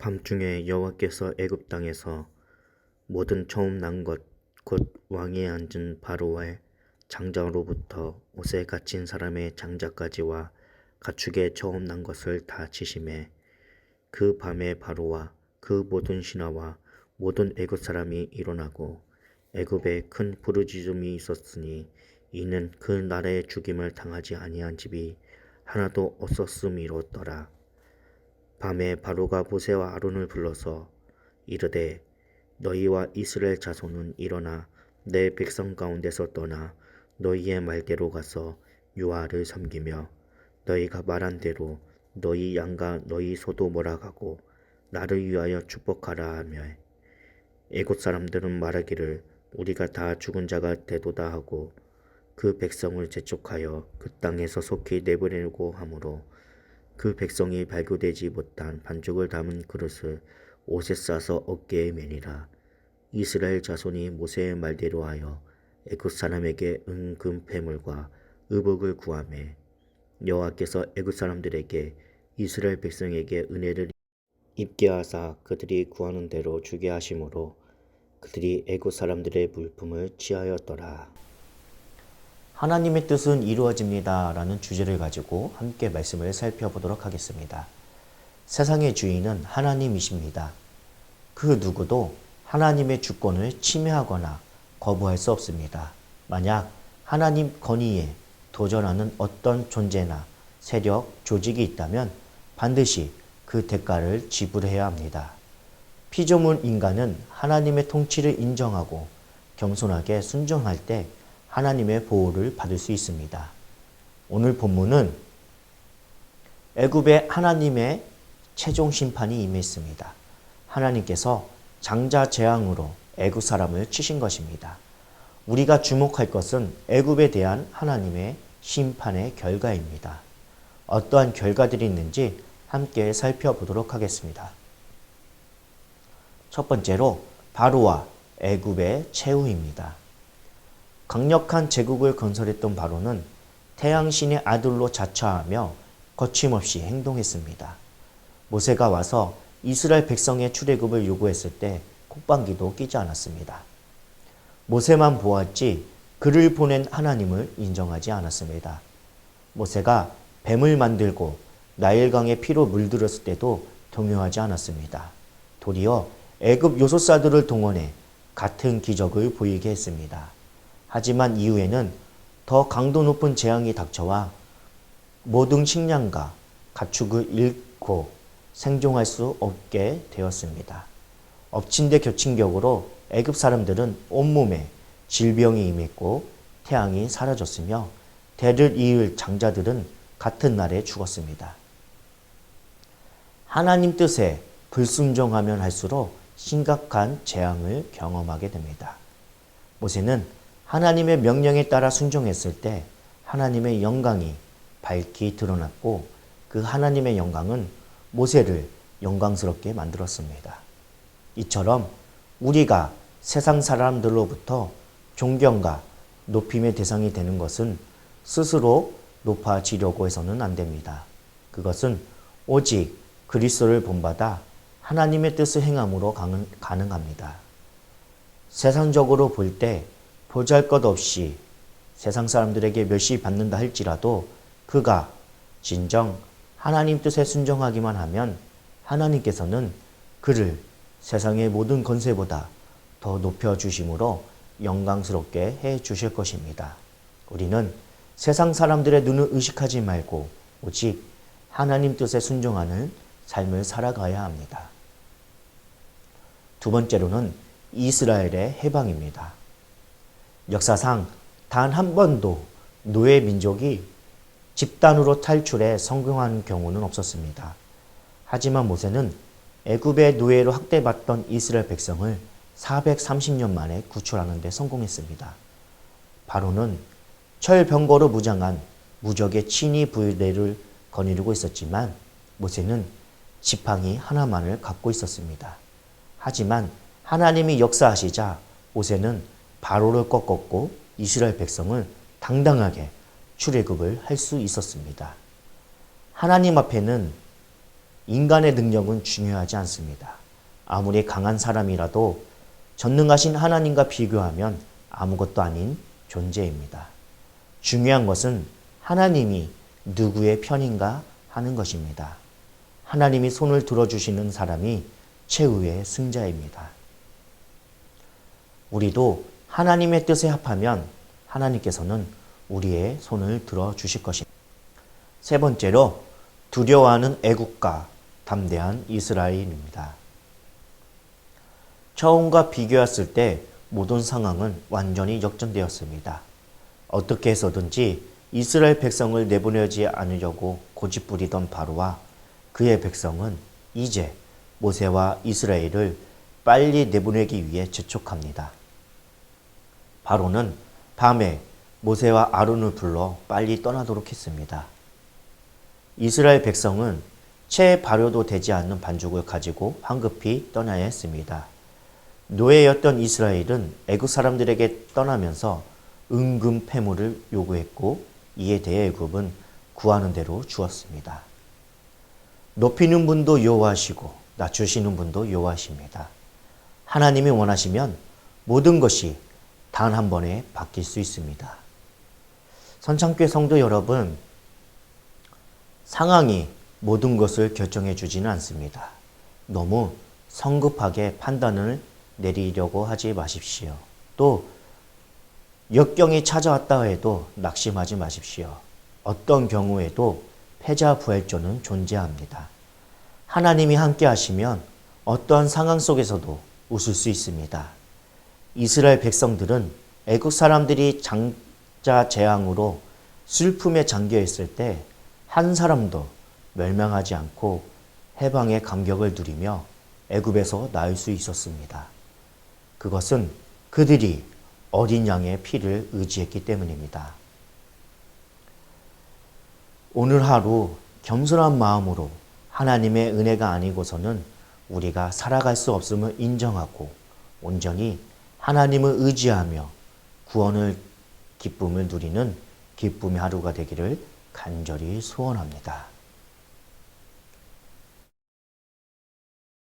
밤중에 여호와께서 애굽 땅에서 모든 처음 난 것 곧 왕위에 앉은 바로의 장자로부터 옷에 갇힌 사람의 장자까지와 가축의 처음 난 것을 다 치심에 그 밤에 바로와 그 모든 신하와 모든 애굽 사람이 일어나고 애굽에 큰 부르짖음이 있었으니 이는 그 나라의 죽임을 당하지 아니한 집이 하나도 없었음이로더라. 밤에 바로가 모세와 아론을 불러서 이르되 너희와 이스라엘 자손은 일어나 내 백성 가운데서 떠나 너희의 말대로 가서 여호와를 섬기며 너희가 말한 대로 너희 양과 너희 소도 몰아가고 나를 위하여 축복하라 하며 애굽 사람들은 말하기를 우리가 다 죽은 자가 되도다 하고 그 백성을 재촉하여 그 땅에서 속히 내보내려고 하므로 그 백성이 발교되지 못한 반죽을 담은 그릇을 옷에 싸서 어깨에 매니라. 이스라엘 자손이 모세의 말대로 하여 애굽 사람에게 은금패물과 의복을 구하매 여호와께서 애굽 사람들에게 이스라엘 백성에게 은혜를 입게 하사 그들이 구하는 대로 주게 하심으로 그들이 애굽 사람들의 물품을 취하였더라. 하나님의 뜻은 이루어집니다 라는 주제를 가지고 함께 말씀을 살펴보도록 하겠습니다. 세상의 주인은 하나님이십니다. 그 누구도 하나님의 주권을 침해하거나 거부할 수 없습니다. 만약 하나님 권위에 도전하는 어떤 존재나 세력, 조직이 있다면 반드시 그 대가를 지불해야 합니다. 피조물 인간은 하나님의 통치를 인정하고 겸손하게 순종할 때 하나님의 보호를 받을 수 있습니다. 오늘 본문은 애굽에 하나님의 최종 심판이 임했습니다. 하나님께서 장자 재앙으로 애굽 사람을 치신 것입니다. 우리가 주목할 것은 애굽에 대한 하나님의 심판의 결과입니다. 어떠한 결과들이 있는지 함께 살펴보도록 하겠습니다. 첫 번째로 바로와 애굽의 최후입니다. 강력한 제국을 건설했던 바로는 태양신의 아들로 자처하며 거침없이 행동했습니다. 모세가 와서 이스라엘 백성의 출애굽을 요구했을 때 콧방귀도 끼지 않았습니다. 모세만 보았지 그를 보낸 하나님을 인정하지 않았습니다. 모세가 뱀을 만들고 나일강의 피로 물들었을 때도 동요하지 않았습니다. 도리어 애굽 요소사들을 동원해 같은 기적을 보이게 했습니다. 하지만 이후에는 더 강도 높은 재앙이 닥쳐와 모든 식량과 가축을 잃고 생존할 수 없게 되었습니다. 엎친 데 겹친 격으로 애굽 사람들은 온몸에 질병이 임했고 태양이 사라졌으며 대를 이을 장자들은 같은 날에 죽었습니다. 하나님 뜻에 불순종하면 할수록 심각한 재앙을 경험하게 됩니다. 모세는 하나님의 명령에 따라 순종했을 때 하나님의 영광이 밝히 드러났고 그 하나님의 영광은 모세를 영광스럽게 만들었습니다. 이처럼 우리가 세상 사람들로부터 존경과 높임의 대상이 되는 것은 스스로 높아지려고 해서는 안 됩니다. 그것은 오직 그리스도를 본받아 하나님의 뜻을 행함으로 가능합니다. 세상적으로 볼 때 보잘것없이 세상 사람들에게 멸시받는다 할지라도 그가 진정 하나님 뜻에 순종하기만 하면 하나님께서는 그를 세상의 모든 권세보다 더 높여주심으로 영광스럽게 해주실 것입니다. 우리는 세상 사람들의 눈을 의식하지 말고 오직 하나님 뜻에 순종하는 삶을 살아가야 합니다. 두 번째로는 이스라엘의 해방입니다. 역사상 단 한 번도 노예 민족이 집단으로 탈출해 성공한 경우는 없었습니다. 하지만 모세는 애굽의 노예로 학대받던 이스라엘 백성을 430년 만에 구출하는 데 성공했습니다. 바로는 철병거로 무장한 무적의 친위 부대를 거느리고 있었지만 모세는 지팡이 하나만을 갖고 있었습니다. 하지만 하나님이 역사하시자 모세는 바로를 꺾었고 이스라엘 백성을 당당하게 출애굽을 할 수 있었습니다. 하나님 앞에는 인간의 능력은 중요하지 않습니다. 아무리 강한 사람이라도 전능하신 하나님과 비교하면 아무것도 아닌 존재입니다. 중요한 것은 하나님이 누구의 편인가 하는 것입니다. 하나님이 손을 들어주시는 사람이 최후의 승자입니다. 우리도 하나님의 뜻에 합하면 하나님께서는 우리의 손을 들어주실 것입니다. 세 번째로 두려워하는 애국가, 담대한 이스라엘입니다. 처음과 비교했을 때 모든 상황은 완전히 역전되었습니다. 어떻게 해서든지 이스라엘 백성을 내보내지 않으려고 고집부리던 바로와 그의 백성은 이제 모세와 이스라엘을 빨리 내보내기 위해 재촉합니다. 바로는 밤에 모세와 아론을 불러 빨리 떠나도록 했습니다. 이스라엘 백성은 채 발효도 되지 않는 반죽을 가지고 황급히 떠나야 했습니다. 노예였던 이스라엘은 애굽 사람들에게 떠나면서 은금 패물을 요구했고 이에 대해 애굽은 구하는 대로 주었습니다. 높이는 분도 여호와시고 낮추시는 분도 여호와십니다. 하나님이 원하시면 모든 것이 단 한 번에 바뀔 수 있습니다. 선창교회 성도 여러분, 상황이 모든 것을 결정해 주지는 않습니다. 너무 성급하게 판단을 내리려고 하지 마십시오. 또 역경이 찾아왔다 해도 낙심하지 마십시오. 어떤 경우에도 패자 부활전은 존재합니다. 하나님이 함께 하시면 어떠한 상황 속에서도 웃을 수 있습니다. 이스라엘 백성들은 애국 사람들이 장자 재앙으로 슬픔에 잠겨 있을 때 한 사람도 멸망하지 않고 해방의 감격을 누리며 애굽에서 나을 수 있었습니다. 그것은 그들이 어린 양의 피를 의지했기 때문입니다. 오늘 하루 겸손한 마음으로 하나님의 은혜가 아니고서는 우리가 살아갈 수 없음을 인정하고 온전히 하나님을 의지하며 구원을 기쁨을 누리는 기쁨의 하루가 되기를 간절히 소원합니다.